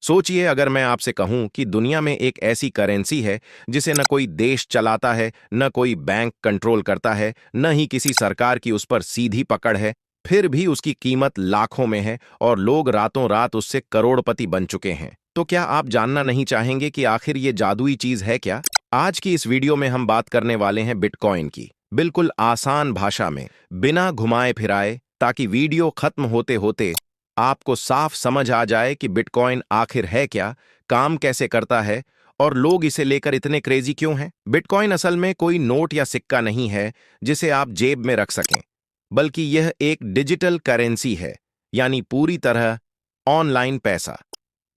सोचिए, अगर मैं आपसे कहूं कि दुनिया में एक ऐसी करेंसी है जिसे न कोई देश चलाता है, न कोई बैंक कंट्रोल करता है, न ही किसी सरकार की उस पर सीधी पकड़ है, फिर भी उसकी कीमत लाखों में है और लोग रातों रात उससे करोड़पति बन चुके हैं। तो क्या आप जानना नहीं चाहेंगे कि आखिर ये जादुई चीज है क्या? आज की इस वीडियो में हम बात करने वाले हैं बिटकॉइन की, बिल्कुल आसान भाषा में, बिना घुमाए फिराए, ताकि वीडियो खत्म होते होते आपको साफ समझ आ जाए कि बिटकॉइन आखिर है क्या, काम कैसे करता है और लोग इसे लेकर इतने क्रेजी क्यों हैं। बिटकॉइन असल में कोई नोट या सिक्का नहीं है जिसे आप जेब में रख सकें, बल्कि यह एक डिजिटल करेंसी है, यानी पूरी तरह ऑनलाइन पैसा।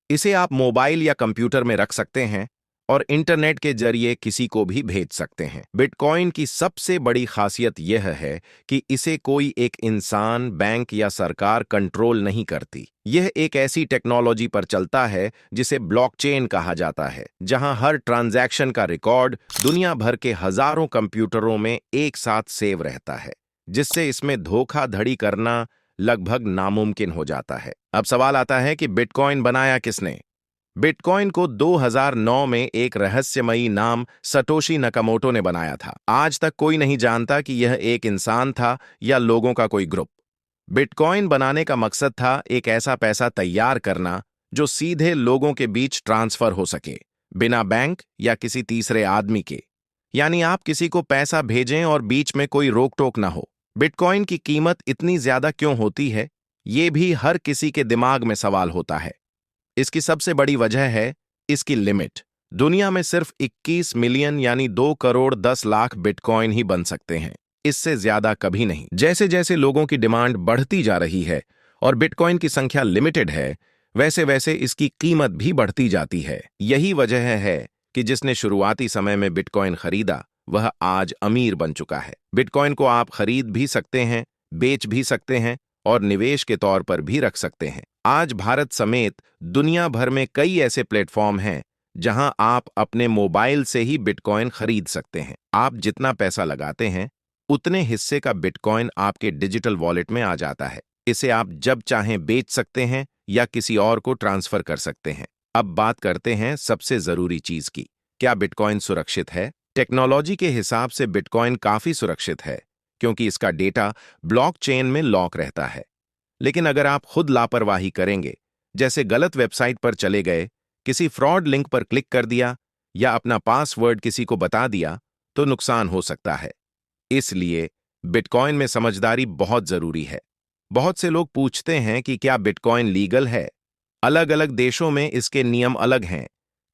इसे आप मोबाइल या कंप्यूटर में रख सकते हैं और इंटरनेट के जरिए किसी को भी भेज सकते हैं। बिटकॉइन की सबसे बड़ी खासियत यह है कि इसे कोई एक इंसान, बैंक या सरकार कंट्रोल नहीं करती। यह एक ऐसी टेक्नोलॉजी पर चलता है जिसे ब्लॉकचेन कहा जाता है, जहां हर ट्रांजैक्शन का रिकॉर्ड दुनिया भर के हजारों कंप्यूटरों में एक साथ सेव रहता है, जिससे इसमें धोखाधड़ी करना लगभग नामुमकिन हो जाता है। अब सवाल आता है कि बिटकॉइन बनाया किसने? बिटकॉइन को 2009 में एक रहस्यमयी नाम सटोशी नकामोटो ने बनाया था। आज तक कोई नहीं जानता कि यह एक इंसान था या लोगों का कोई ग्रुप। बिटकॉइन बनाने का मकसद था एक ऐसा पैसा तैयार करना जो सीधे लोगों के बीच ट्रांसफर हो सके, बिना बैंक या किसी तीसरे आदमी के। यानी आप किसी को पैसा भेजें और बीच में कोई रोक टोक ना हो। बिटकॉइन की कीमत इतनी ज्यादा क्यों होती है, ये भी हर किसी के दिमाग में सवाल होता है। इसकी सबसे बड़ी वजह है इसकी लिमिट। दुनिया में सिर्फ 21 मिलियन यानी 2 करोड़ 10 लाख बिटकॉइन ही बन सकते हैं, इससे ज्यादा कभी नहीं। जैसे जैसे लोगों की डिमांड बढ़ती जा रही है और बिटकॉइन की संख्या लिमिटेड है, वैसे वैसे इसकी कीमत भी बढ़ती जाती है। यही वजह है कि जिसने शुरुआती समय में बिटकॉइन खरीदा वह आज अमीर बन चुका है। बिटकॉइन को आप खरीद भी सकते हैं, बेच भी सकते हैं और निवेश के तौर पर भी रख सकते हैं। आज भारत समेत दुनिया भर में कई ऐसे प्लेटफॉर्म हैं जहां आप अपने मोबाइल से ही बिटकॉइन खरीद सकते हैं। आप जितना पैसा लगाते हैं, उतने हिस्से का बिटकॉइन आपके डिजिटल वॉलेट में आ जाता है। इसे आप जब चाहें बेच सकते हैं या किसी और को ट्रांसफर कर सकते हैं। अब बात करते हैं सबसे जरूरी चीज की, क्या बिटकॉइन सुरक्षित है? टेक्नोलॉजी के हिसाब से बिटकॉइन काफी सुरक्षित है, क्योंकि इसका डेटा ब्लॉकचेन में लॉक रहता है। लेकिन अगर आप खुद लापरवाही करेंगे, जैसे गलत वेबसाइट पर चले गए, किसी फ्रॉड लिंक पर क्लिक कर दिया या अपना पासवर्ड किसी को बता दिया, तो नुकसान हो सकता है। इसलिए बिटकॉइन में समझदारी बहुत जरूरी है। बहुत से लोग पूछते हैं कि क्या बिटकॉइन लीगल है? अलग अलग देशों में इसके नियम अलग हैं।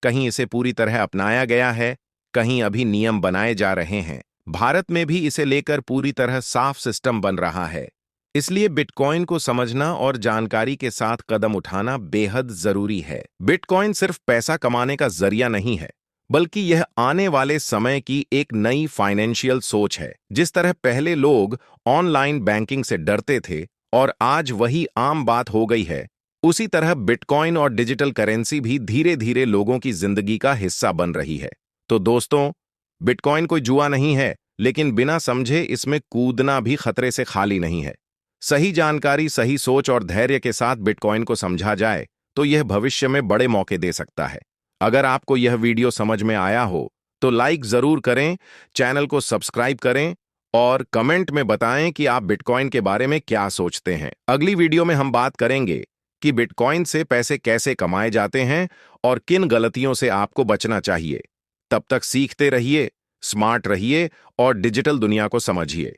कहीं इसे पूरी तरह अपनाया गया है, कहीं अभी नियम बनाए जा रहे हैं। भारत में भी इसे लेकर पूरी तरह साफ सिस्टम बन रहा है। इसलिए बिटकॉइन को समझना और जानकारी के साथ कदम उठाना बेहद जरूरी है। बिटकॉइन सिर्फ पैसा कमाने का जरिया नहीं है, बल्कि यह आने वाले समय की एक नई फाइनेंशियल सोच है। जिस तरह पहले लोग ऑनलाइन बैंकिंग से डरते थे और आज वही आम बात हो गई है, उसी तरह बिटकॉइन और डिजिटल करेंसी भी धीरे धीरे लोगों की जिंदगी का हिस्सा बन रही है। तो दोस्तों, बिटकॉइन कोई जुआ नहीं है, लेकिन बिना समझे इसमें कूदना भी खतरे से खाली नहीं है। सही जानकारी, सही सोच और धैर्य के साथ बिटकॉइन को समझा जाए तो यह भविष्य में बड़े मौके दे सकता है। अगर आपको यह वीडियो समझ में आया हो तो लाइक जरूर करें, चैनल को सब्सक्राइब करें और कमेंट में बताएं कि आप बिटकॉइन के बारे में क्या सोचते हैं। अगली वीडियो में हम बात करेंगे कि बिटकॉइन से पैसे कैसे कमाए जाते हैं और किन गलतियों से आपको बचना चाहिए। तब तक सीखते रहिए, स्मार्ट रहिए और डिजिटल दुनिया को समझिए।